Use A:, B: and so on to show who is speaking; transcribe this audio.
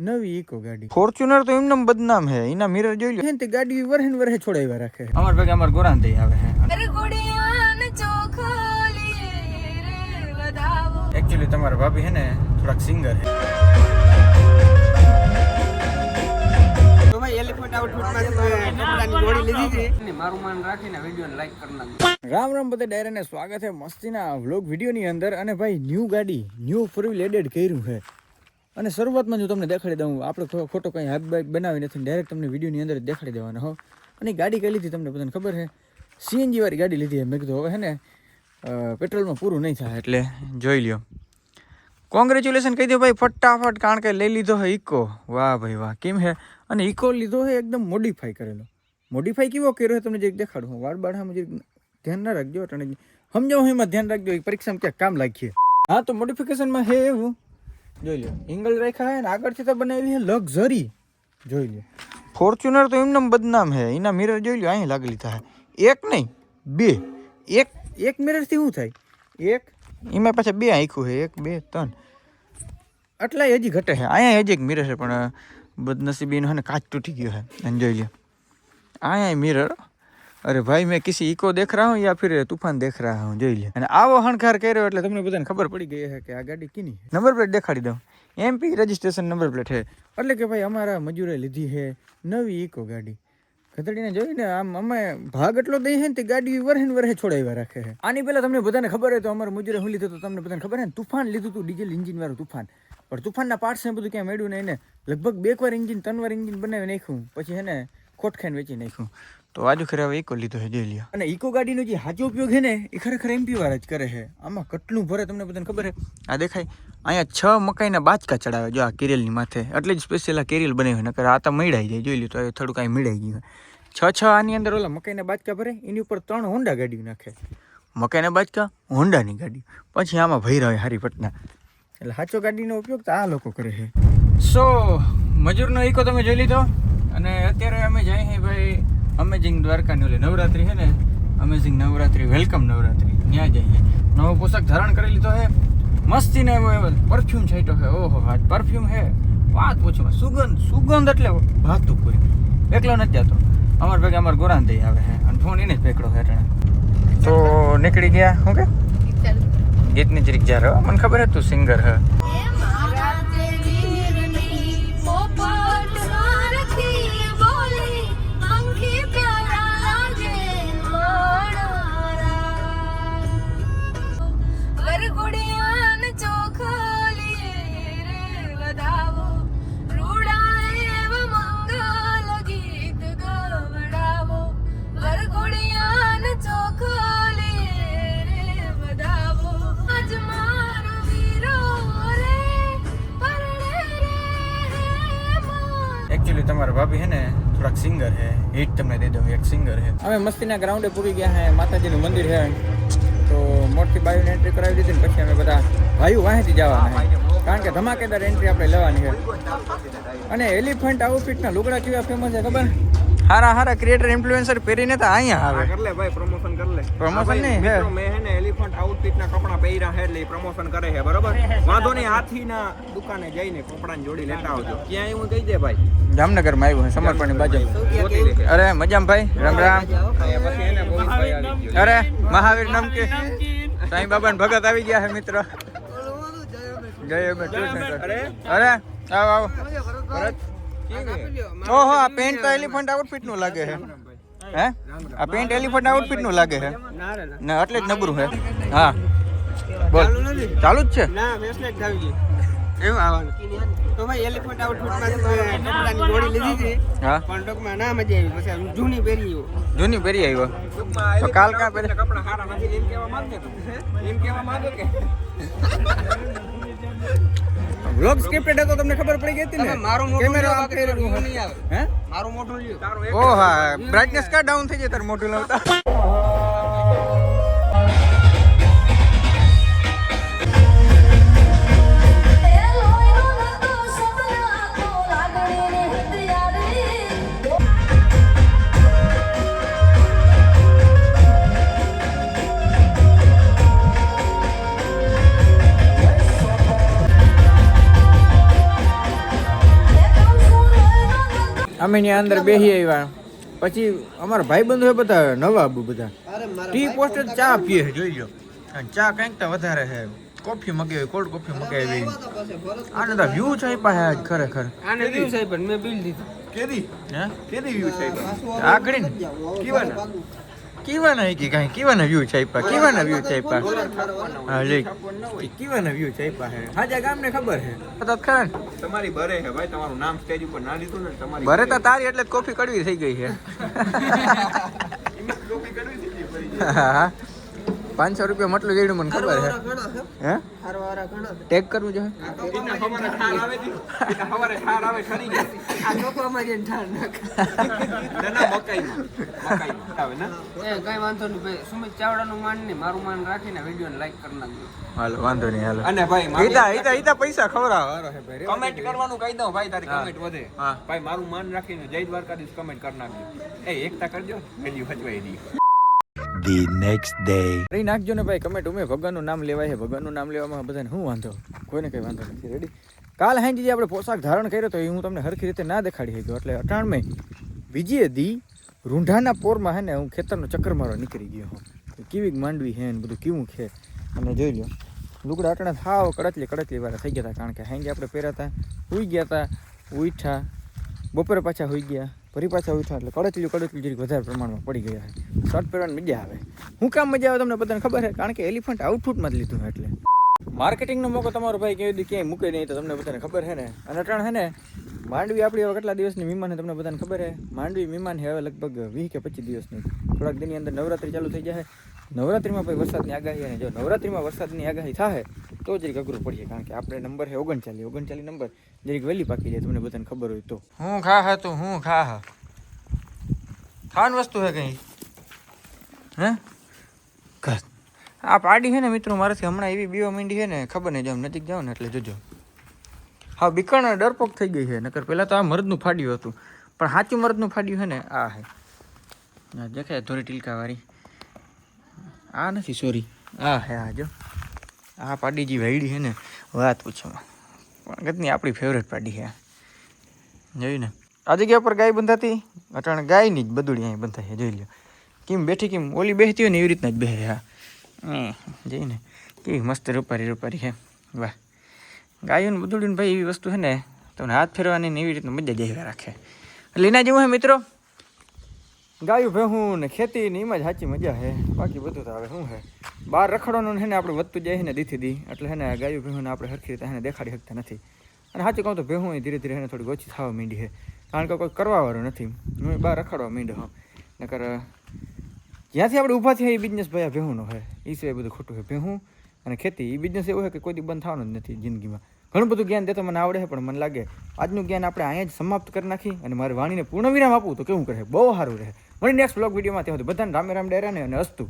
A: નવી ઇકો ગાડી ફોર્ચ્યુનર તો એમનેમ બદનામ હે. એના મિરર જોઈ લો તે ગાડી વરહન વરહે છોડાવ્યા રાખે. અમાર ભાગે અમાર ગોરાન દઈ આવે હે. એકચ્યુઅલી તમારા ભાભી હે ને થોડાક સિંગર હે.
B: તો ભાઈ એલિફન્ટ આઉટફિટમાં કપડાની જોડી લીધી છે ને મારું માન રાખીને વિડિયોને લાઈક કરી નાખજો.
A: રામ રામ બધા ડાયરાને સ્વાગત છે મસ્તીના વ્લોગ વિડીયોની અંદર. અને ભાઈ ન્યૂ ગાડી ન્યૂ ફોર વ્હીલ એડેડ કર્યું છે. અને શરૂઆતમાં જો તમને દેખાડી દઉં, આપણે ખોટો કંઈ હાથ બાઇક બનાવી નથી, ડાયરેક્ટ તમને વિડીયોની અંદર દેખાડી દેવાના હો. અને ગાડી કઈ લીધી તમને બધાને ખબર છે, સીએનજી વાળી ગાડી લીધી. મેં કીધું હવે હે ને પેટ્રોલમાં પૂરું નહીં થાય એટલે જોઈ લ્યો. કોંગ્રેચ્યુલેશન કહી દો ભાઈ ફટાફટ, કારણ કે લઈ લીધો હે ઇકો. વાહ ભાઈ વાહ. કેમ હે? અને ઇકો લીધો હે એકદમ મોડિફાઈ કરેલો. મોડિફાઈ કેવો કર્યો છે તમને જે દેખાડું હું. વાળ બાળામાં જે ધ્યાન ના રાખજો, અને સમજો હું એમાં ધ્યાન રાખજો, પરીક્ષામાં ક્યાંક કામ લાગીએ. હા તો મોડિફિકેશનમાં હે એવું જોઈ લો. એંગલ રાખ્યા હે ને આગળથી તો બનાવી હે લક્ઝરી. જોઈ લો. ફોર્ચ્યુનર તો એમનેમ બદનામ હે. એના મિરર જોઈ લો અહીં લાગેલી થાય. એક નહીં બે. એક મિરરથી શું થાય? એક એમાં પાછા બે આંખું છે, 1 2 3 આટલા હજી ઘટે છે. અહીંયા હજી એક મિરર છે પણ બદનસીબીનો છે ને કાચ તૂટી ગયો છે. અને જોઈ લો અહીંયા મિરર. અરે ભાઈ મેં કિસી ઇકો દેખ રહા હું યા ફિર તूफान देख रहा हूँ. જોઈ લે. અને આવો હણકાર કર્યો એટલે તમને બધાને ખબર પડી ગઈ છે કે આ ગાડી કીની. નંબર પ્લેટ દેખાડી દઉં. MP રજિસ્ટ્રેશન નંબર પ્લેટ છે. એટલે કે ભાઈ અમારા મજૂરે લીધી છે નવી ઇકો ગાડી. ગધડીને જોઈને આમ અમે ભાગ એટલો દઈએ ને તે ગાડી વરહન વરહે છોડાવ્યા રાખે છે. આની પહેલા તમને બધાને ખબર હોય તો અમારા મજૂરે હું લીધું તો તમને બધાને ખબર છે ને, તूफान લીધું હતું, ડીઝલ એન્જિન વાળું તूफान. પણ તूफानના પાર્ટ્સ ને બધું ક્યાં મળ્યું ને, એને લગભગ 2 વાર એન્જિન 3 વાર એન્જિન બનાવી નાખ્યું, પછી છે ને ખોટ ખાઈને વેચી નાખ્યું. તો આજુ ખરે હવે ઇકો લીધો છે, જોઈ લ્યો. અને ઇકો ગાડીનો જે સાચો ઉપયોગ છે ને એ ખરેખર MP વાળા જ કરે છે. આમાં કેટલું ભરે તમને બધાને ખબર છે. આ દેખાય અહીંયા 6 મકાઈના બાચકા ચડાવે જો આ કેરિયલની માથે. એટલે જ સ્પેશિયલ આ કેરિયલ બનાવ્યું, નકર આ તો મળાઈ જાય. જોઈ લ્યો તો થોડું કાંઈ મળાઈ ગયું. 6 આની અંદર ઓલા મકાઈના બાચકા ભરે, એની ઉપર 3 હોન્ડા ગાડી નાખે. મકાઈના બાચકા, હોન્ડાની ગાડી, પછી આમાં ભરી હોય હારી પટના. એટલે સાચો ગાડીનો ઉપયોગ તો આ લોકો કરે છે. સો મજૂરનો ઇકો તમે જોઈ લીધો. અને અત્યારે અમે જઈએ છીએ ભાઈ અમેઝિંગ દ્વારકાની ઓલી નવરાત્રી છે ને, અમેઝિંગ નવરાત્રી, વેલકમ નવરાત્રી, ત્યાં જઈએ. નવો પોશાક ધારણ કરી લીધો છે, મસ્તીને એવો પરફ્યુમ છાંટ્યો છે. ઓહો આ પરફ્યુમ છે વાત પૂછો. સુગંધ એટલે ભાગતું પૂરી. એકલો નથી જતો, અમાર ભેગા અમાર ગોરાન દઈ આવે છે. અને ફોન એને જ પકડો છે એટલે. તો નીકળી ગયા. શું કે ગીતની જરીક જ્યારે મને ખબર હતું સિંગર હે. એકચ્યુઅલી તમારા ભાભી હે ને થોડાક સિંગર હે. હિટ તમને દે દઉં, એક સિંગર હે. અમે મસ્તીના ગ્રાઉન્ડે પૂરી ગયા હે. માતાજીનું મંદિર છે તો મોટી બાયુને એન્ટ્રી કરાવી દીધી ને પછી અમે બધા ભાઈઓ વાંહેથી જવાના છે, કારણ કે ધમાકેદાર એન્ટ્રી આપણે લેવાની છે. અને એલિફન્ટ આઉટફિટના લુગડા કેવા ફેમસ છે ખબર? હારા ક્રિએટર ઇન્ફ્લુએન્સર પહેરીને તો અહીંયા આવે. કર લે ભાઈ, પ્રમોશન કર લે. પ્રમોશન નહીં હે, મેં હે ને એલિફન્ટ આઉટફિટના કપડા પહેર્યા છે એટલે પ્રમોશન કરે છે, બરાબર? વાંધો નહીં, હાથીના દુકાને જઈને કપડાની જોડી લેતા આવજો. ક્યાં એવું કહી દે ભાઈ. જામનગરમાં આવ્યું છે, સમર્પણની બાજુ. અરે મજામાં ભાઈ, રામ રામ. અરે મહાવીર નમકી સાંઈ બાબા ને ભગત આવી ગયા છે મિત્ર. અરે આવો ઓહો આ પેન્ટ તો એલિફન્ટ આઉટફિટ નું લાગે છે. હે આ પેન્ટ એલિફન્ટ આઉટફિટ નું લાગે છે ના, એટલે જ નબળું છે. હા બોલ, ચાલુ જ છે ના? વેસ્ટલેટ આવી ગઈ એવું આવવાનું. તો ભાઈ એલિફન્ટ આઉટફિટમાં કપડાની જોડી લીધી છે. હા પણ ટોકમાં ના મજા આવી, પછી જૂની પહેરી આવ્યો. તો કાલ કા પહેરે કપડા સારા નથી એમ કહેવા માંગે કે વ્લોગ સ્ક્રિપ્ટેડ હતો, તમને ખબર પડી ગઈ હતી ને? મારો કેમેરા આખે નહીં આવે. હે મારું મોઢું લ્યો તારો. ઓ હા બ્રાઇટનેસ કા ડાઉન થઈ જાય તાર મોઢું લાવતા. અમે ત્યાં અંદર બેસી આવ્યા પછી અમારા ભાઈબંધો છે બધા નવાબુ બધા ટી પોસ્ટર ચા પીએ છે જોઈ લો અને ચા કંઈક તો વધારે છે કોફી મગાવી કોલ્ડ કોફી મગાવી આને તો વ્યૂ છે પાસે આજ ખરેખર
B: આને વ્યૂ સાહેબ મેં બિલ દીધું
A: કેદી વ્યૂ છે આગળ ને કેવાના કે કાંઈ કેવાના વ્યૂ છે કેવાના વ્યૂ છે હા લે કેવાના વ્યૂ છે હાજા ગામને ખબર છે ખરા
C: તમારી બરે છે ભાઈ, તમારું નામ સ્ટેજ ઉપર ના લીધું ને તમારી
A: ભરે તો તારી એટલે કોફી કડવી થઈ ગઈ છે
C: કોફી કરવી હતી
A: હા 500 રૂપિયા મટલું જેડું મને ખબર છે હે ટેગ કરવું જોઈએ
C: હવારે ઠાર આવે છે હવારે ઠાર આવે ખરી ગયા
B: આ લોકોમાં જઈને ઠાર નાખ
C: ના મકાઈમાં આવે ને
B: એ કઈ વાંધો નહીં ભાઈ. સુમિત ચાવડાનું માન ને મારું માન રાખીને વિડીયોને લાઈક કરી નાખજો.
A: હાલો વાંધો નહીં હાલો
C: અને ભાઈ
A: ઈતા પૈસા ખવડાવો
C: કમેન્ટ કરવાનું કહી દઉં ભાઈ, તારી
A: હા.
C: કમેન્ટ વધે
A: હા.
C: ભાઈ મારું માન રાખીને જય દ્વારકાધીશ કમેન્ટ કરી નાખજો. એ એકતા કરજો, વેલ્યુ હચવાઈ દી.
D: The next day.
A: કરી નાખજો ને ભાઈ કમેન્ટ. ઉમે ભગવાનનું નામ લેવાય છે, ભગવાનનું નામ લેવામાં બધાને શું વાંધો, કોઈને કંઈ વાંધો નથી. રેડી. કાલ હાંજી જે આપણે પોશાક ધારણ કર્યો તો એ હું તમને હરખી રીતે ના દેખાડી શક્યો, એટલે 98 બીજે દી રૂંઢાના પોરમાં હે ને હું ખેતરનો ચક્કર મારવા નીકળી ગયો હું. કેવી માંડવી હે ને બધું કેવું છે અને જોઈ લો લુગડા અટણા થાવ કડતલી વાળા થઈ ગયા હતા, કારણ કે હાંજે આપણે પહેર્યા હતા, સૂઈ ગયા હતા, ઉઠ્યા બપોરે પાછા હોઈ ગયા, ફરી પાછા ઉઠ્યા, એટલે કડતલી જરીક વધારે પ્રમાણમાં પડી ગયા છે. શર્ટ પહેરવાની મજા આવે. હું કામ મજા આવે તમને બધાને ખબર છે, કારણ કે એલિફન્ટ આઉટફિટમાં જ લીધું એટલે માર્કેટિંગનો મોકો તમારો ભાઈ કેવી દી ક્યાંય મૂકે નહીં તો તમને બધાને ખબર છે ને. અને અટાણ છે ને માંડવી આપણી હવે કેટલા દિવસની મહેમાન તમને બધાને ખબર છે. માંડવી મહેમાન છે હવે લગભગ 20 કે 25 દિવસની. થોડાક દિનની અંદર નવરાત્રી ચાલુ થઈ જાય. નવરાત્રીમાં ભાઈ વરસાદની આગાહી, અને જો નવરાત્રીમાં વરસાદની આગાહી થાય તો જરીક અઘરું પડીએ, કારણ કે આપણે નંબર છે 39 નંબર, જરીક વહેલી પાકી જાય તમને બધાને ખબર હોય તો. હું ખા તું હું ખા ખાવાની વસ્તુ છે કંઈ હે આ પાડી છે ને મિત્રો મારાથી હમણાં એવી બીવા માંડી છે ને ખબર નહીં, જો આમ નજીક જાઓ ને એટલે જોજો હા બીકણ ડરપોક થઈ ગઈ છે. નકર પહેલાં તો આ મરદનું ફાડ્યું હતું, પણ સાચું મરદનું ફાડ્યું છે ને આ છે. દેખાય થોડી ટીલકાવાળી આ નથી, સોરી આ હે. આ જો આ પાડી જે વાયડી છે ને વાત પૂછો, પણ ગતની આપણી ફેવરેટ પાડી છે. જોયું ને આ જગ્યા પર ગાય બંધાતી, અટાણે ગાયની જ બદુડી અહીં બંધાય છે. જોઈ લો કેમ બેઠી, કેમ ઓલી બેસતી હોય ને એવી રીતના જ બેસે. હા જઈને કેવી મસ્ત રૂપારી છે. વાહ, ગાયોને બદુડીને ભાઈ એવી વસ્તુ છે ને તમને હાથ ફેરવાની ને એવી રીતનું મજા જ આવ્યા રાખે. એટલે એના જેવું હે મિત્રો ગાયું ભેહું ને ખેતી ને એમાં જ સાચી મજા છે. બાકી બધું તો હવે શું છે, બહાર રખડવાનું છે ને આપણે વધતું જાય ને દીથી દી, એટલે છે ને ગાયું ભેહુંને આપણે સરખી રીતે એને દેખાડી શકતા નથી. અને સાચું કહું તો ભેહું ધીરે ધીરે એને થોડી ઓછી થવા માંડી છે, કારણ કે કોઈ કરવાવાળું નથી. હું બહાર રખડવા માંડ્યો હા, નકર જ્યાંથી આપણે ઊભા થયા એ બિઝનેસ ભાઈ આ ભેહુંનો છે. એ સિવાય બધું ખોટું છે. ભેહું અને ખેતી એ બિઝનેસ એવું છે કે કોઈ દી બંધ થવાનું જ નથી જિંદગીમાં. ઘણું બધું જ્ઞાન દેતો મને આવડે છે, પણ મને લાગે આજનું જ્ઞાન આપણે અહીંયા જ સમાપ્ત કરી નાખી અને મારી વાણીને પૂર્ણ વિરામ આપવું તો કેવું કરે, બહુ સારું રહે. મળી નેક્સ્ટ બ્લોગ વિડીયોમાં. ત્યાં બધાને રામે રામ ડેરા ને અને અસ્તુ.